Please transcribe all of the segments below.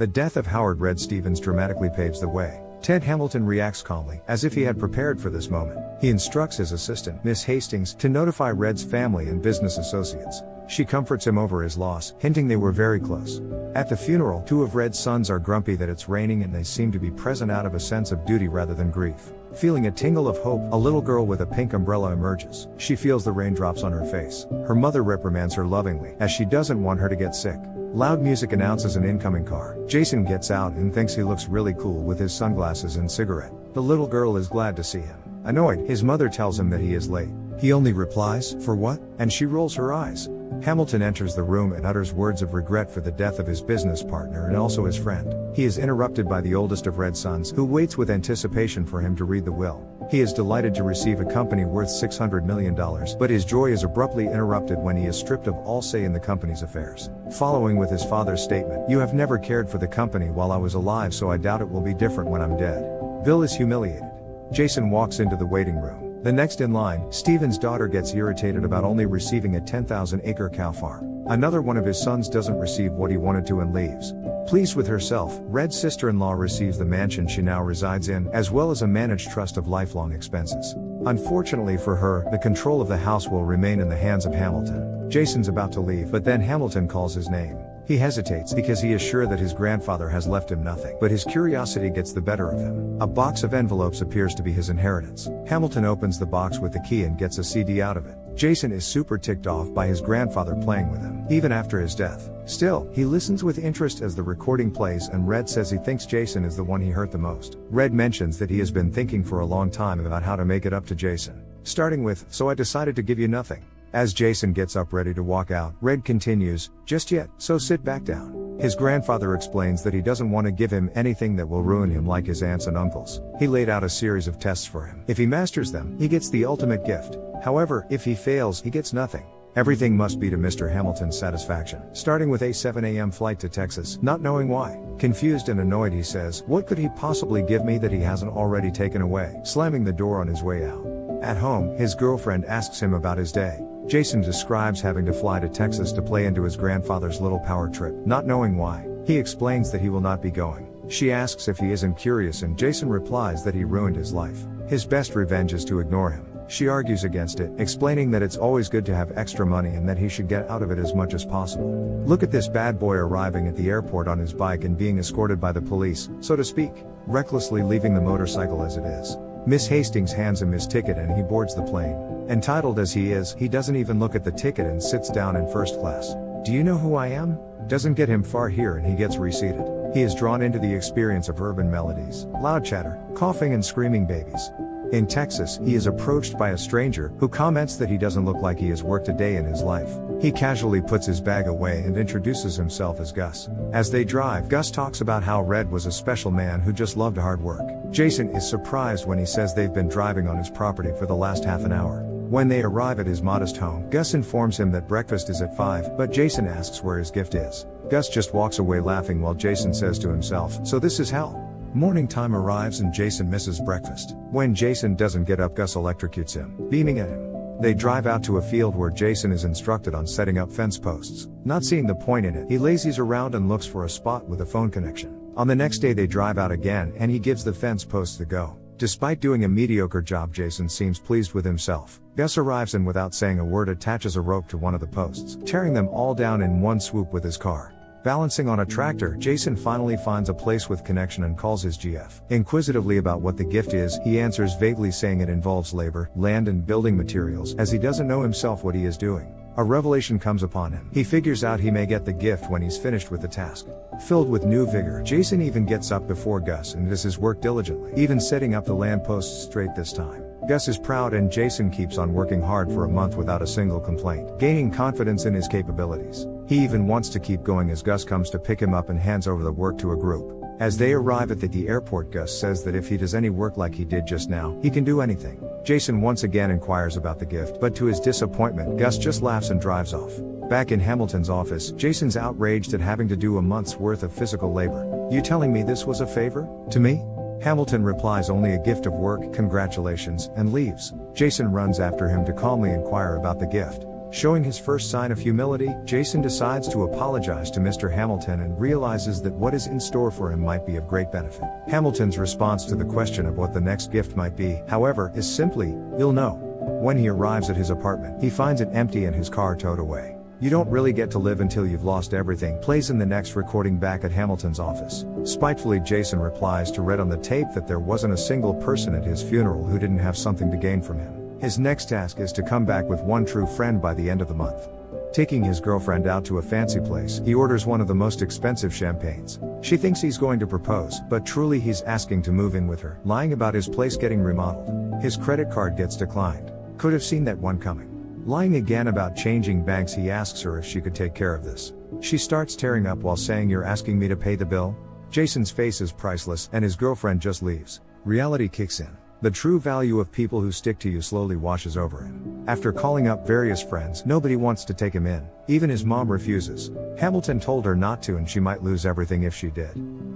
The death of Howard Red Stevens dramatically paves the way. Ted Hamilton reacts calmly, as if he had prepared for this moment. He instructs his assistant, Miss Hastings, to notify Red's family and business associates. She comforts him over his loss, hinting they were very close. At the funeral, 2 of Red's sons are grumpy that it's raining and they seem to be present out of a sense of duty rather than grief. Feeling a tingle of hope, a little girl with a pink umbrella emerges. She feels the raindrops on her face. Her mother reprimands her lovingly, as she doesn't want her to get sick. Loud music announces an incoming car. Jason gets out and thinks he looks really cool with his sunglasses and cigarette. The little girl is glad to see him. Annoyed, his mother tells him that he is late. He only replies, "For what?" and she rolls her eyes. Hamilton enters the room and utters words of regret for the death of his business partner and also his friend. He is interrupted by the oldest of Red's sons, who waits with anticipation for him to read the will. He is delighted to receive a company worth $600 million, but his joy is abruptly interrupted when he is stripped of all say in the company's affairs. Following with his father's statement, "You have never cared for the company while I was alive, so I doubt it will be different when I'm dead." Bill is humiliated. Jason walks into the waiting room. The next in line, Steven's daughter gets irritated about only receiving a 10,000-acre cow farm. Another one of his sons doesn't receive what he wanted to and leaves. Pleased with herself, Red's sister-in-law receives the mansion she now resides in, as well as a managed trust of lifelong expenses. Unfortunately for her, the control of the house will remain in the hands of Hamilton. Jason's about to leave, but then Hamilton calls his name. He hesitates because he is sure that his grandfather has left him nothing, but his curiosity gets the better of him. A box of envelopes appears to be his inheritance. Hamilton opens the box with the key and gets a CD out of it. Jason is super ticked off by his grandfather playing with him, even after his death. Still, he listens with interest as the recording plays and Red says he thinks Jason is the one he hurt the most. Red mentions that he has been thinking for a long time about how to make it up to Jason. Starting with, "So I decided to give you nothing." As Jason gets up ready to walk out, Red continues, "Just yet, so sit back down." His grandfather explains that he doesn't want to give him anything that will ruin him like his aunts and uncles. He laid out a series of tests for him. If he masters them, he gets the ultimate gift. However, if he fails, he gets nothing. Everything must be to Mr. Hamilton's satisfaction. Starting with a 7 a.m. flight to Texas, not knowing why. Confused and annoyed, he says, "What could he possibly give me that he hasn't already taken away?" slamming the door on his way out. At home, his girlfriend asks him about his day. Jason describes having to fly to Texas to play into his grandfather's little power trip, not knowing why. He explains that he will not be going. She asks if he isn't curious and Jason replies that he ruined his life. His best revenge is to ignore him. She argues against it, explaining that it's always good to have extra money and that he should get out of it as much as possible. Look at this bad boy arriving at the airport on his bike and being escorted by the police, so to speak, recklessly leaving the motorcycle as it is. Miss Hastings hands him his ticket and he boards the plane. Entitled as he is, he doesn't even look at the ticket and sits down in first class. "Do you know who I am?" Doesn't get him far here and he gets reseated. He is drawn into the experience of urban melodies, loud chatter, coughing and screaming babies. In Texas, he is approached by a stranger, who comments that he doesn't look like he has worked a day in his life. He casually puts his bag away and introduces himself as Gus. As they drive, Gus talks about how Red was a special man who just loved hard work. Jason is surprised when he says they've been driving on his property for the last half an hour. When they arrive at his modest home, Gus informs him that breakfast is at 5, but Jason asks where his gift is. Gus just walks away laughing while Jason says to himself, "So this is hell." Morning time arrives and Jason misses breakfast. When Jason doesn't get up, Gus electrocutes him, beaming at him. They drive out to a field where Jason is instructed on setting up fence posts. Not seeing the point in it, he lazies around and looks for a spot with a phone connection. On the next day they drive out again and he gives the fence posts the go. Despite doing a mediocre job, Jason seems pleased with himself. Gus arrives and without saying a word attaches a rope to one of the posts, tearing them all down in one swoop with his car. Balancing on a tractor, Jason finally finds a place with connection and calls his GF. Inquisitively about what the gift is, he answers vaguely saying it involves labor, land and building materials, as he doesn't know himself what he is doing. A revelation comes upon him. He figures out he may get the gift when he's finished with the task. Filled with new vigor, Jason even gets up before Gus and does his work diligently, even setting up the land posts straight this time. Gus is proud and Jason keeps on working hard for a month without a single complaint, gaining confidence in his capabilities. He even wants to keep going as Gus comes to pick him up and hands over the work to a group. As they arrive at the airport, Gus says that if he does any work like he did just now, he can do anything. Jason once again inquires about the gift, but to his disappointment, Gus just laughs and drives off. Back in Hamilton's office, Jason's outraged at having to do a month's worth of physical labor. "You telling me this was a favor? To me?" Hamilton replies only a gift of work, congratulations, and leaves. Jason runs after him to calmly inquire about the gift. Showing his first sign of humility, Jason decides to apologize to Mr. Hamilton and realizes that what is in store for him might be of great benefit. Hamilton's response to the question of what the next gift might be, however, is simply, "You'll know." When he arrives at his apartment, he finds it empty and his car towed away. "You don't really get to live until you've lost everything" plays in the next recording back at Hamilton's office. Spitefully, Jason replies to Red on the tape that there wasn't a single person at his funeral who didn't have something to gain from him. His next task is to come back with one true friend by the end of the month. Taking his girlfriend out to a fancy place, he orders one of the most expensive champagnes. She thinks he's going to propose, but truly he's asking to move in with her, lying about his place getting remodeled. His credit card gets declined. Could have seen that one coming. Lying again about changing banks, he asks her if she could take care of this. She starts tearing up while saying, "You're asking me to pay the bill?" Jason's face is priceless, and his girlfriend just leaves. Reality kicks in. The true value of people who stick to you slowly washes over him. After calling up various friends, nobody wants to take him in. Even his mom refuses. Hamilton told her not to and she might lose everything if she did.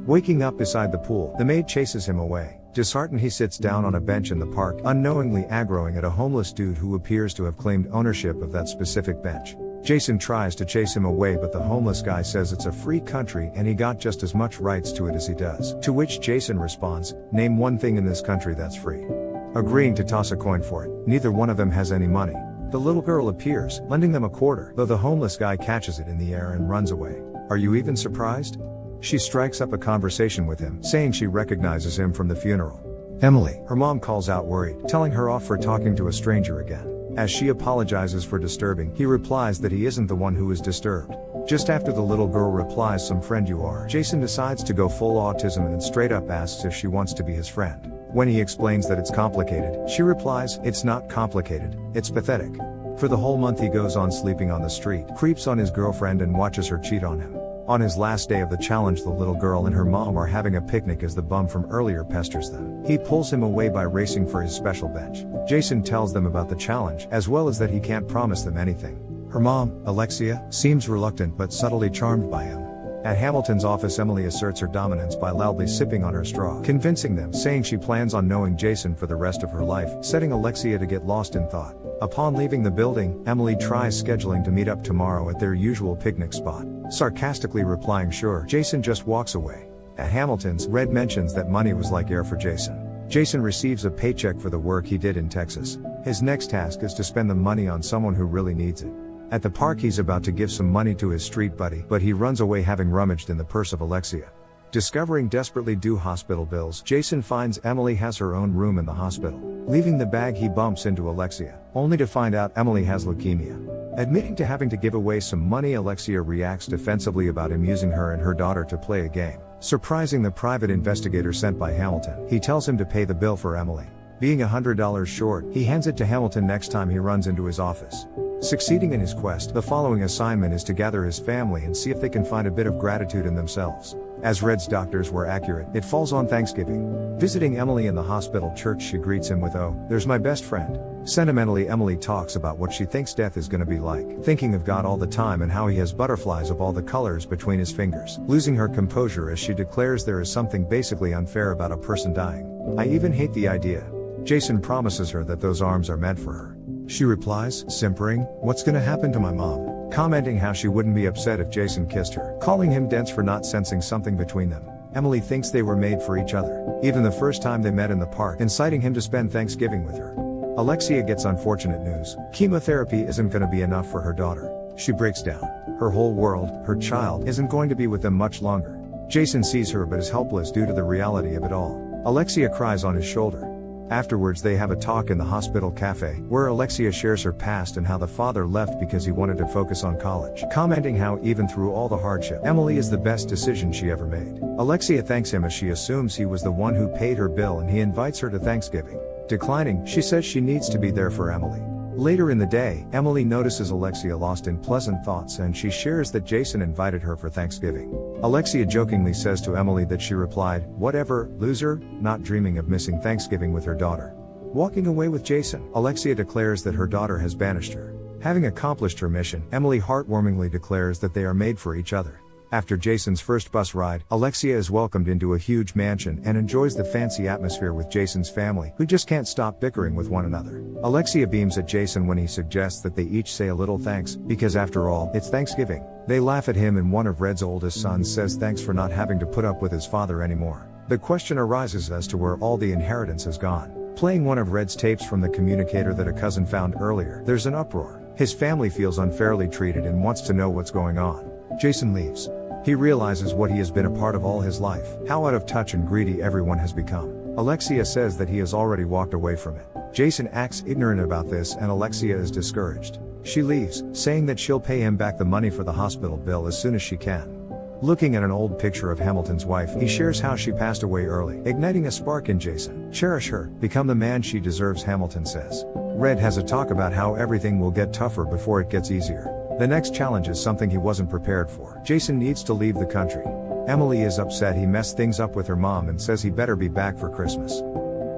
Waking up beside the pool, the maid chases him away. Disheartened, he sits down on a bench in the park, unknowingly aggroing at a homeless dude who appears to have claimed ownership of that specific bench. Jason tries to chase him away, but the homeless guy says it's a free country and he got just as much rights to it as he does. To which Jason responds, "Name one thing in this country that's free." Agreeing to toss a coin for it, neither one of them has any money. The little girl appears, lending them a quarter, though the homeless guy catches it in the air and runs away. "Are you even surprised?" She strikes up a conversation with him, saying she recognizes him from the funeral. "Emily," her mom calls out worried, telling her off for talking to a stranger again. As she apologizes for disturbing, he replies that he isn't the one who is disturbed. Just after the little girl replies, "Some friend you are," Jason decides to go full autism and straight up asks if she wants to be his friend. When he explains that it's complicated, she replies, "It's not complicated, it's pathetic." For the whole month he goes on sleeping on the street, creeps on his girlfriend and watches her cheat on him. On his last day of the challenge, the little girl and her mom are having a picnic as the bum from earlier pesters them. He pulls him away by racing for his special bench. Jason tells them about the challenge, as well as that he can't promise them anything. Her mom, Alexia, seems reluctant but subtly charmed by him. At Hamilton's office, Emily asserts her dominance by loudly sipping on her straw, convincing them, saying she plans on knowing Jason for the rest of her life, setting Alexia to get lost in thought. Upon leaving the building, Emily tries scheduling to meet up tomorrow at their usual picnic spot. Sarcastically replying sure, Jason just walks away. At Hamilton's, Red mentions that money was like air for Jason. Jason receives a paycheck for the work he did in Texas. His next task is to spend the money on someone who really needs it. At the park, he's about to give some money to his street buddy, but he runs away having rummaged in the purse of Alexia. Discovering desperately due hospital bills, Jason finds Emily has her own room in the hospital. Leaving the bag, he bumps into Alexia, only to find out Emily has leukemia. Admitting to having to give away some money, Alexia reacts defensively about him using her and her daughter to play a game. Surprising the private investigator sent by Hamilton, he tells him to pay the bill for Emily. Being $100 short, he hands it to Hamilton next time he runs into his office. Succeeding in his quest, the following assignment is to gather his family and see if they can find a bit of gratitude in themselves. As Red's doctors were accurate, it falls on Thanksgiving. Visiting Emily in the hospital church, she greets him with, "Oh, there's my best friend." Sentimentally, Emily talks about what she thinks death is gonna be like, thinking of God all the time and how he has butterflies of all the colors between his fingers. Losing her composure as she declares there is something basically unfair about a person dying. "I even hate the idea." Jason promises her that those arms are meant for her. She replies, simpering, "What's gonna happen to my mom?" Commenting how she wouldn't be upset if Jason kissed her, calling him dense for not sensing something between them. Emily thinks they were made for each other, even the first time they met in the park, inciting him to spend Thanksgiving with her. Alexia gets unfortunate news. Chemotherapy isn't gonna be enough for her daughter. She breaks down. Her whole world, her child, isn't going to be with them much longer. Jason sees her but is helpless due to the reality of it all. Alexia cries on his shoulder. Afterwards, they have a talk in the hospital cafe, where Alexia shares her past and how the father left because he wanted to focus on college, commenting how even through all the hardship, Emily is the best decision she ever made. Alexia thanks him as she assumes he was the one who paid her bill and he invites her to Thanksgiving. Declining, she says she needs to be there for Emily. Later in the day, Emily notices Alexia lost in pleasant thoughts and she shares that Jason invited her for Thanksgiving. Alexia jokingly says to Emily that she replied, "Whatever, loser," not dreaming of missing Thanksgiving with her daughter. Walking away with Jason, Alexia declares that her daughter has banished her. Having accomplished her mission, Emily heartwarmingly declares that they are made for each other. After Jason's first bus ride, Alexia is welcomed into a huge mansion and enjoys the fancy atmosphere with Jason's family, who just can't stop bickering with one another. Alexia beams at Jason when he suggests that they each say a little thanks, because after all, it's Thanksgiving. They laugh at him and one of Red's oldest sons says thanks for not having to put up with his father anymore. The question arises as to where all the inheritance has gone. Playing one of Red's tapes from the communicator that a cousin found earlier, there's an uproar. His family feels unfairly treated and wants to know what's going on. Jason leaves. He realizes what he has been a part of all his life, how out of touch and greedy everyone has become. Alexia says that he has already walked away from it. Jason acts ignorant about this and Alexia is discouraged. She leaves, saying that she'll pay him back the money for the hospital bill as soon as she can. Looking at an old picture of Hamilton's wife, he shares how she passed away early, igniting a spark in Jason. Cherish her, become the man she deserves, Hamilton says. Red has a talk about how everything will get tougher before it gets easier. The next challenge is something he wasn't prepared for. Jason needs to leave the country. Emily is upset he messed things up with her mom and says he better be back for Christmas.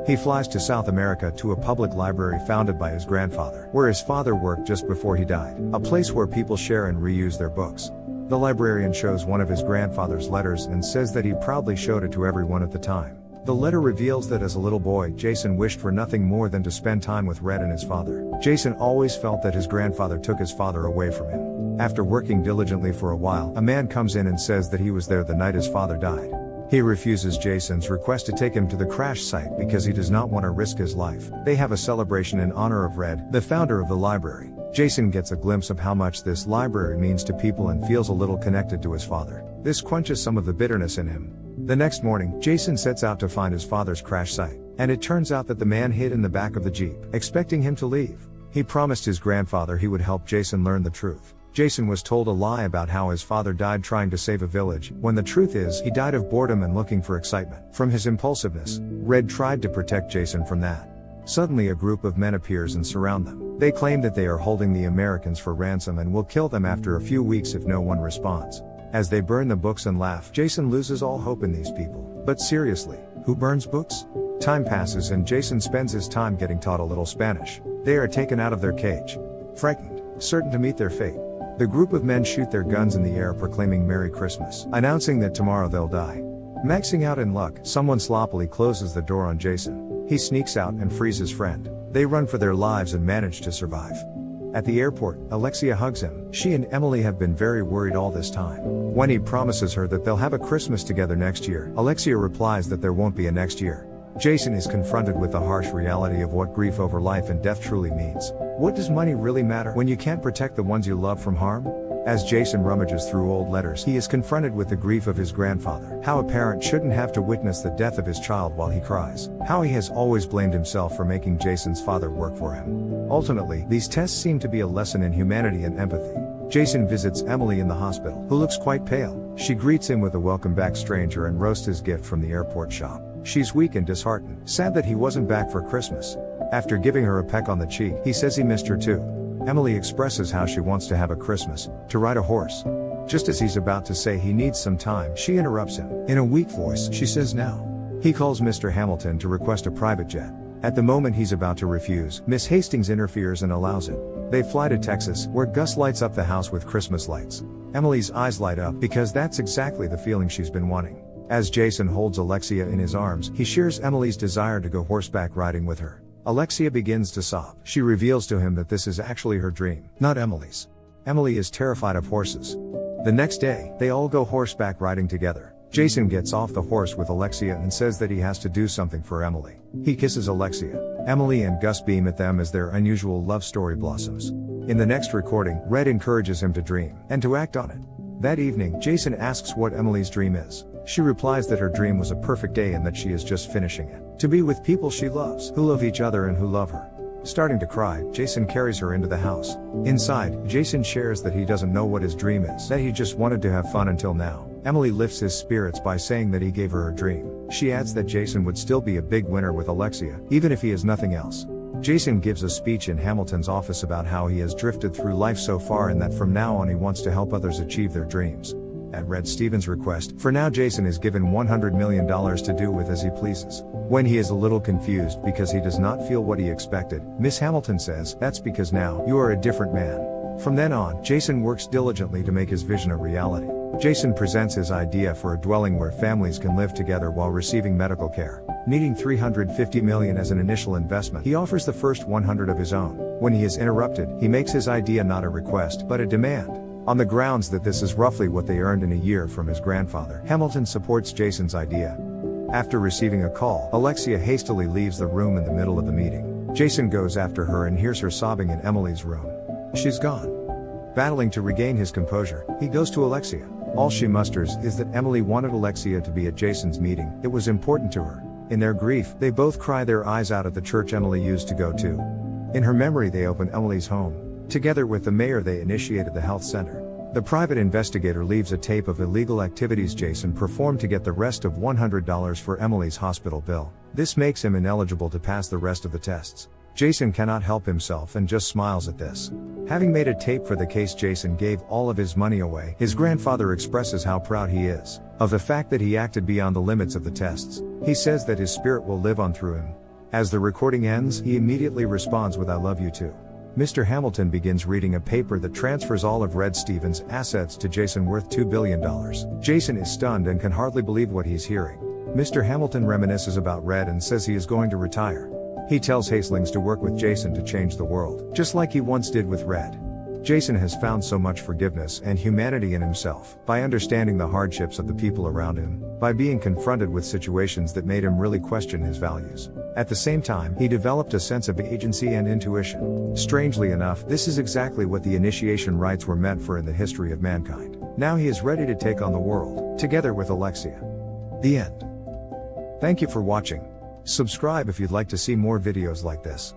He flies to South America to a public library founded by his grandfather, where his father worked just before he died, a place where people share and reuse their books. The librarian shows one of his grandfather's letters and says that he proudly showed it to everyone at the time. The letter reveals that as a little boy, Jason wished for nothing more than to spend time with Red and his father. Jason always felt that his grandfather took his father away from him. After working diligently for a while, a man comes in and says that he was there the night his father died. He refuses Jason's request to take him to the crash site because he does not want to risk his life. They have a celebration in honor of Red, the founder of the library. Jason gets a glimpse of how much this library means to people and feels a little connected to his father. This quenches some of the bitterness in him. The next morning, Jason sets out to find his father's crash site, and it turns out that the man hid in the back of the Jeep, expecting him to leave. He promised his grandfather he would help Jason learn the truth. Jason was told a lie about how his father died trying to save a village, when the truth is, he died of boredom and looking for excitement. From his impulsiveness, Red tried to protect Jason from that. Suddenly a group of men appears and surround them. They claim that they are holding the Americans for ransom and will kill them after a few weeks if no one responds. As they burn the books and laugh, Jason loses all hope in these people. But seriously, who burns books? Time passes and Jason spends his time getting taught a little Spanish. They are taken out of their cage. Frightened, certain to meet their fate. The group of men shoot their guns in the air proclaiming Merry Christmas, announcing that tomorrow they'll die. Maxing out in luck, someone sloppily closes the door on Jason. He sneaks out and frees his friend. They run for their lives and manage to survive. At the airport, Alexia hugs him. She and Emily have been very worried all this time. When he promises her that they'll have a Christmas together next year, Alexia replies that there won't be a next year. Jason is confronted with the harsh reality of what grief over life and death truly means. What does money really matter when you can't protect the ones you love from harm? As Jason rummages through old letters, he is confronted with the grief of his grandfather. How a parent shouldn't have to witness the death of his child while he cries. How he has always blamed himself for making Jason's father work for him. Ultimately, these tests seem to be a lesson in humanity and empathy. Jason visits Emily in the hospital, who looks quite pale. She greets him with a welcome back stranger and roasts his gift from the airport shop. She's weak and disheartened, sad that he wasn't back for Christmas. After giving her a peck on the cheek, he says he missed her too. Emily expresses how she wants to have a Christmas, to ride a horse. Just as he's about to say he needs some time, she interrupts him. In a weak voice, she says now. He calls Mr. Hamilton to request a private jet. At the moment he's about to refuse, Miss Hastings interferes and allows it. They fly to Texas, where Gus lights up the house with Christmas lights. Emily's eyes light up because that's exactly the feeling she's been wanting. As Jason holds Alexia in his arms, he shares Emily's desire to go horseback riding with her. Alexia begins to sob. She reveals to him that this is actually her dream, not Emily's. Emily is terrified of horses. The next day, they all go horseback riding together. Jason gets off the horse with Alexia and says that he has to do something for Emily. He kisses Alexia. Emily and Gus beam at them as their unusual love story blossoms. In the next recording, Red encourages him to dream, and to act on it. That evening, Jason asks what Emily's dream is. She replies that her dream was a perfect day and that she is just finishing it. To be with people she loves, who love each other and who love her. Starting to cry, Jason carries her into the house. Inside, Jason shares that he doesn't know what his dream is, that he just wanted to have fun until now. Emily lifts his spirits by saying that he gave her her dream. She adds that Jason would still be a big winner with Alexia, even if he has nothing else. Jason gives a speech in Hamilton's office about how he has drifted through life so far and that from now on he wants to help others achieve their dreams. At Red Stevens' request, for now Jason is given $100 million to do with as he pleases. When he is a little confused because he does not feel what he expected, Miss Hamilton says, "That's because now, you are a different man." From then on, Jason works diligently to make his vision a reality. Jason presents his idea for a dwelling where families can live together while receiving medical care. Needing $350 million as an initial investment, he offers the first 100 of his own. When he is interrupted, he makes his idea not a request, but a demand. On the grounds that this is roughly what they earned in a year from his grandfather, Hamilton supports Jason's idea. After receiving a call, Alexia hastily leaves the room in the middle of the meeting. Jason goes after her and hears her sobbing in Emily's room. She's gone. Battling to regain his composure, he goes to Alexia. All she musters is that Emily wanted Alexia to be at Jason's meeting, it was important to her. In their grief, they both cry their eyes out at the church Emily used to go to. In her memory they open Emily's home. Together with the mayor they initiated the health center. The private investigator leaves a tape of illegal activities Jason performed to get the rest of $100 for Emily's hospital bill. This makes him ineligible to pass the rest of the tests. Jason cannot help himself and just smiles at this. Having made a tape for the case, Jason gave all of his money away. His grandfather expresses how proud he is of the fact that he acted beyond the limits of the tests. He says that his spirit will live on through him. As the recording ends, he immediately responds with "I love you too." Mr. Hamilton begins reading a paper that transfers all of Red Stevens' assets to Jason worth $2 billion. Jason is stunned and can hardly believe what he's hearing. Mr. Hamilton reminisces about Red and says he is going to retire. He tells Hastings to work with Jason to change the world, just like he once did with Red. Jason has found so much forgiveness and humanity in himself, by understanding the hardships of the people around him, by being confronted with situations that made him really question his values. At the same time, he developed a sense of agency and intuition. Strangely enough, this is exactly what the initiation rites were meant for in the history of mankind. Now he is ready to take on the world, together with Alexia. The end. Thank you for watching. Subscribe if you'd like to see more videos like this.